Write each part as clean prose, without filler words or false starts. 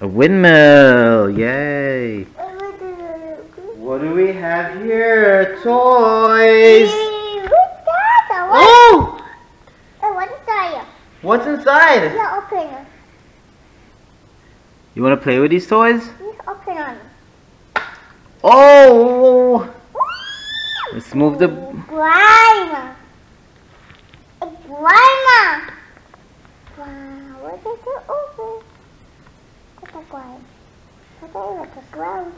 A windmill! Yay! What do we have here? Toys! Oh! What's inside? What's inside? Yeah, open. You want to play with these toys? Just open them. Oh! Let's move the... Grandma. Grandma. Wow, what is it open? What's a ground? What's like a ground?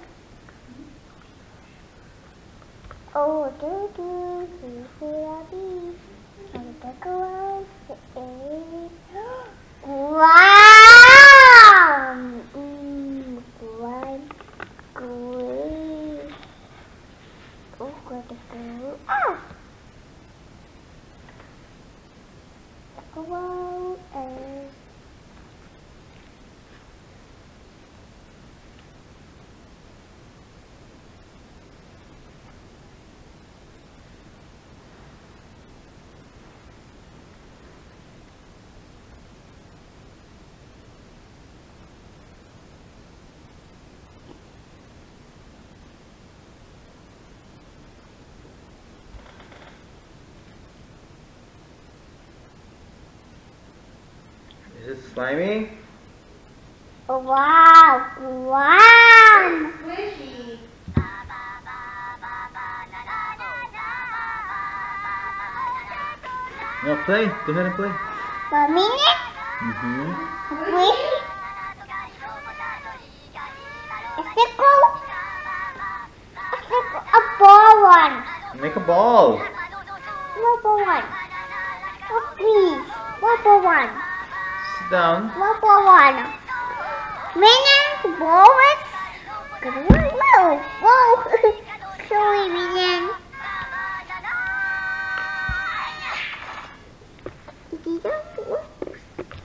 Oh, wow! Green. Green. Oh, what the hell? Ah! Wow, Is it slimy? wow! Wow! Squishy. No, play. Go ahead and play. 1 minute? Mm-hmm. Squishy? A circle? A ball one. Make a ball. What ball one? Oh, please. What ball one? Sit down. What ball one? Minion, ball is... Whoa, whoa. Sorry, Minion.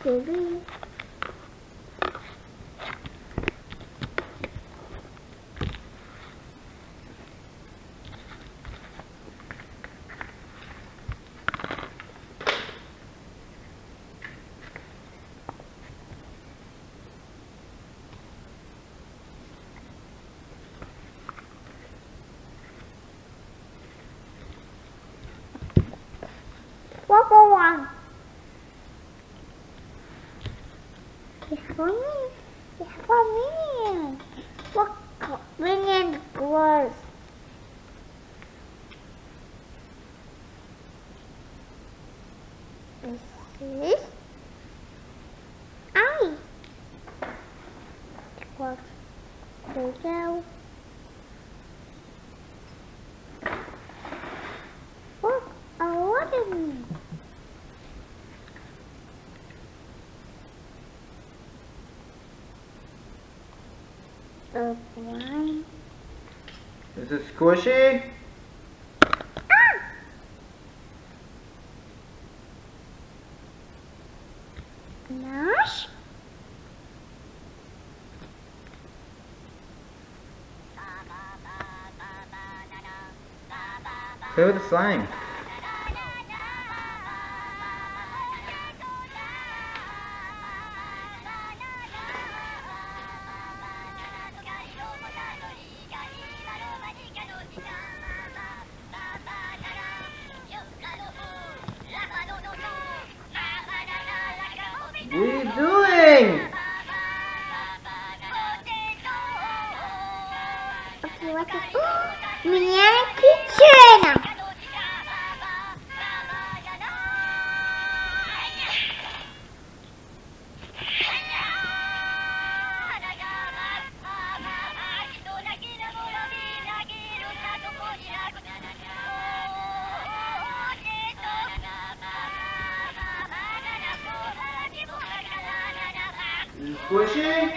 Baby. What for one? For me. For me. What minion was? This? I. What? There we go. What? What is it? One. Is it squishy? Nash? Play with the slime. What are you doing? Okay, what is it? Minion kitchen! Is it squishy?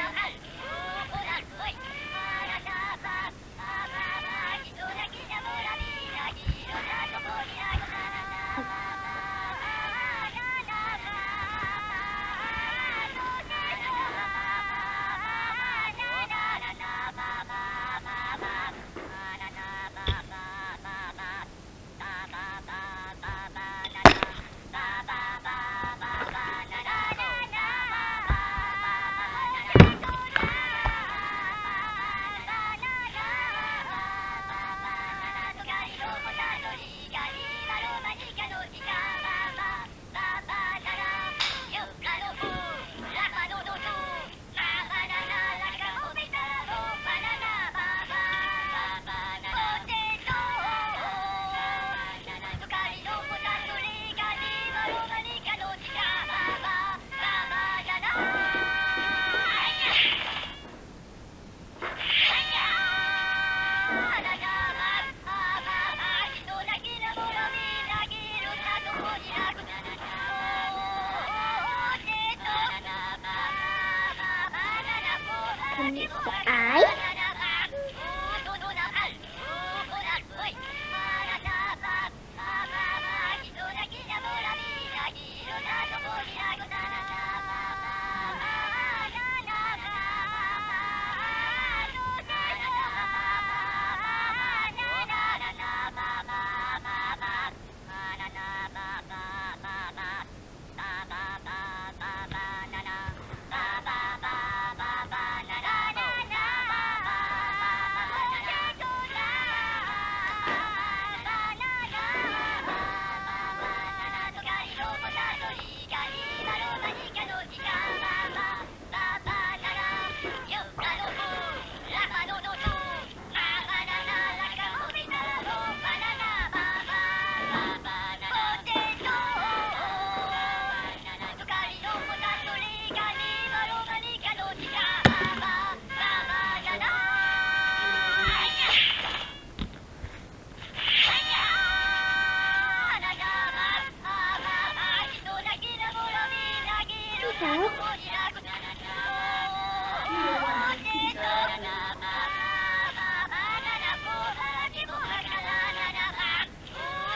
And it's the eye.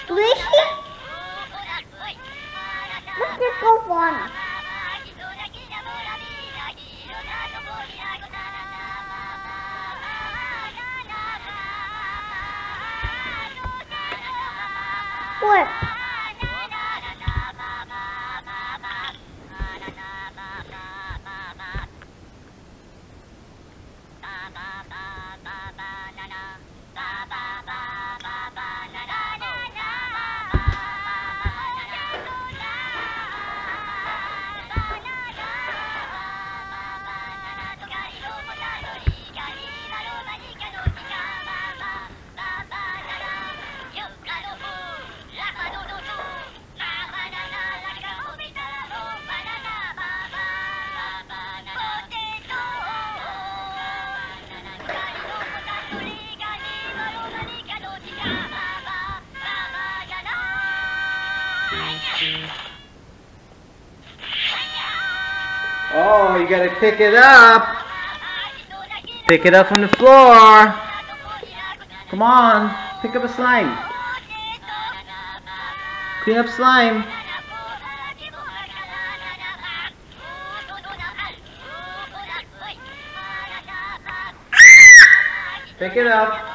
Squishy? Let's just go one. What? Oh, you gotta pick it up. Pick it up from the floor. Come on, pick up a slime. Clean up slime. Pick it up.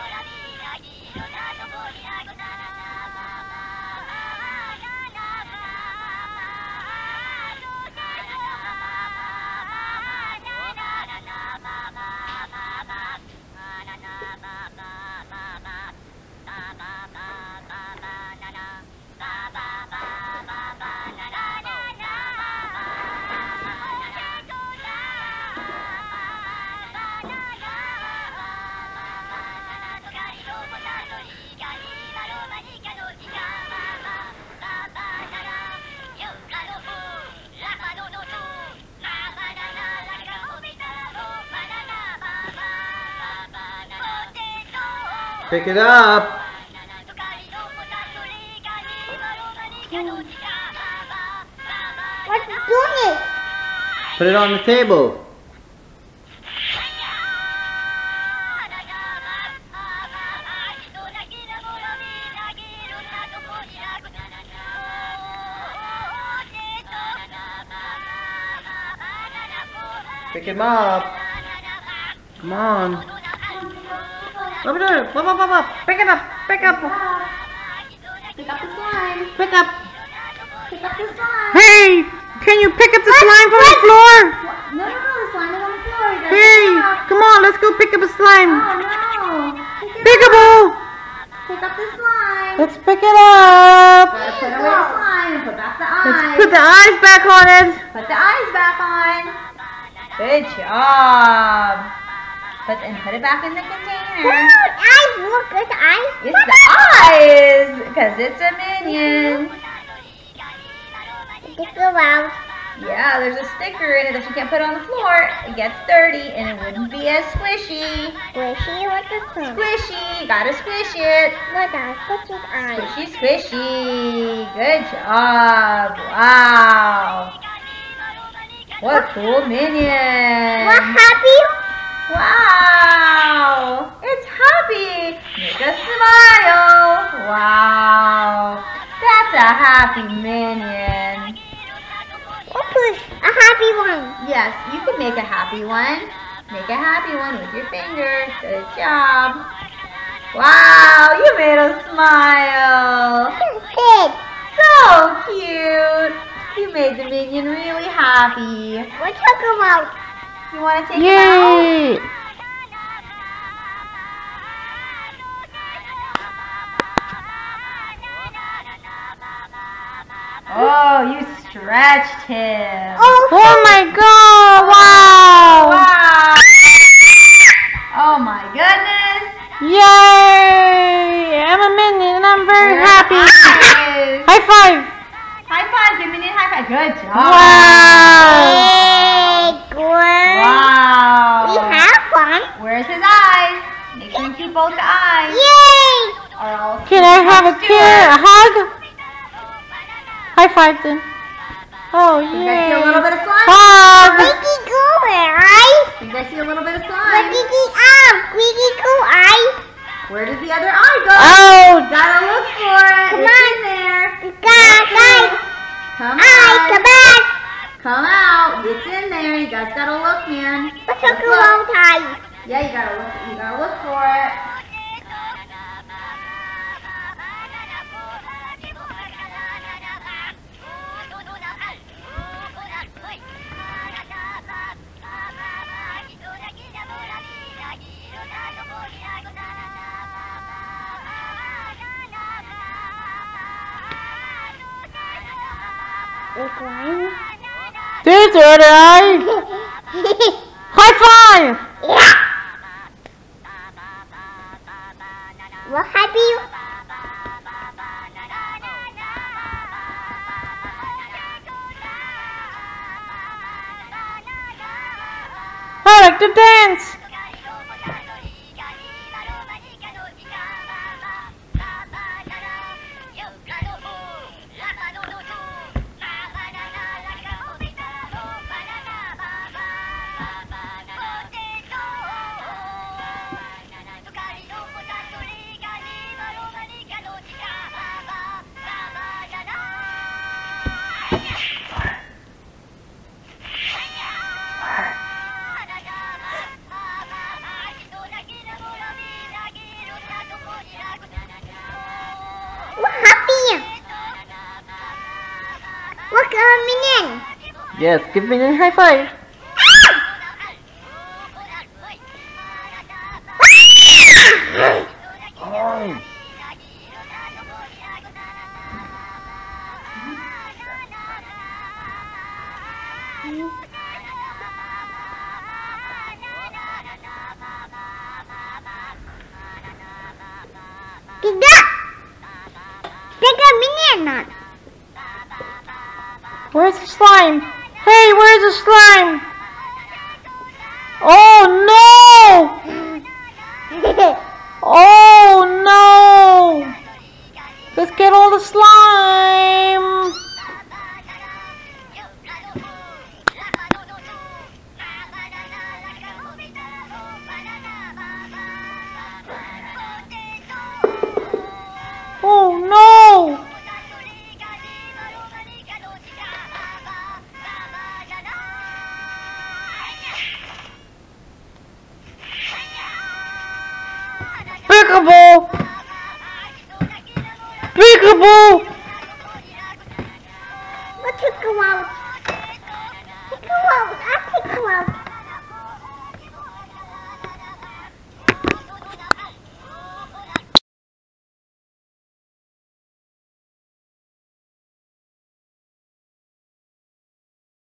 Pick it up. What's doing it? Put it on the table. Pick him up. Come on. Over there. Up. Pick it up. Pick up. Pick up the slime. Pick up. Pick up the slime. Hey! Can you pick up the slime from the floor? No, the slime is on the floor. You gotta Hey! pick it up. Come on, let's go pick up a slime. Oh no. Pick it Pickable! up. Pick up the slime. Let's pick it up. Gotta put away the slime and put back the eyes. Let's put the eyes back on it. Put the eyes back on. Good job. Put it back in the container. Eyes, look at the eyes. It's the eyes, because it's a minion. Stick around. Yeah, there's a sticker in it that you can't put on the floor. It gets dirty and it wouldn't be as squishy. Squishy with the sun. Squishy, gotta squish it. No, gotta squish its eyes. Squishy, squishy. Good job. Wow. What a cool minion. What happy? happy minion. We'll put a happy one. Yes, you can make a happy one. Make a happy one with your finger. Good job. Wow, you made a smile. Good. So cute. You made the minion really happy. We'll talk about. You want to take it out? Yay! Oh, you stretched him. Oh my god! Wow! Wow. Oh my goodness. Yay! I'm a minion and I'm very happy. Eyes. High five! High five. Give Minion a high five. Good job. Wow! Hey, good. Wow. We have fun. Where's his eyes? Make sure you keep both the eyes. Yay! Or else Can I have a hug? High five then. Oh You guys see a yay! little bit of slime? Hug! Squeaky cool eyes. You guys see a little bit of slime? Squeaky cool eyes. Where did the other eye go? Ouch! Gotta look for it. Come It's on. in there. Guys, Come eyes, on. come back. Come out. It's in there. You guys gotta look, man. Let's Look, talk look. about eyes. Yeah, you gotta look. You gotta look for it. There's the other eye! High five! Yeah. What happy? I like to dance! What happy? What minion? Yes, give me a high five! Oh. Tiga minion. Where's the slime? Hey, where's the slime? Oh no! Oh no! Let's get all the slime! Oh no! Peekaboo! Peekaboo!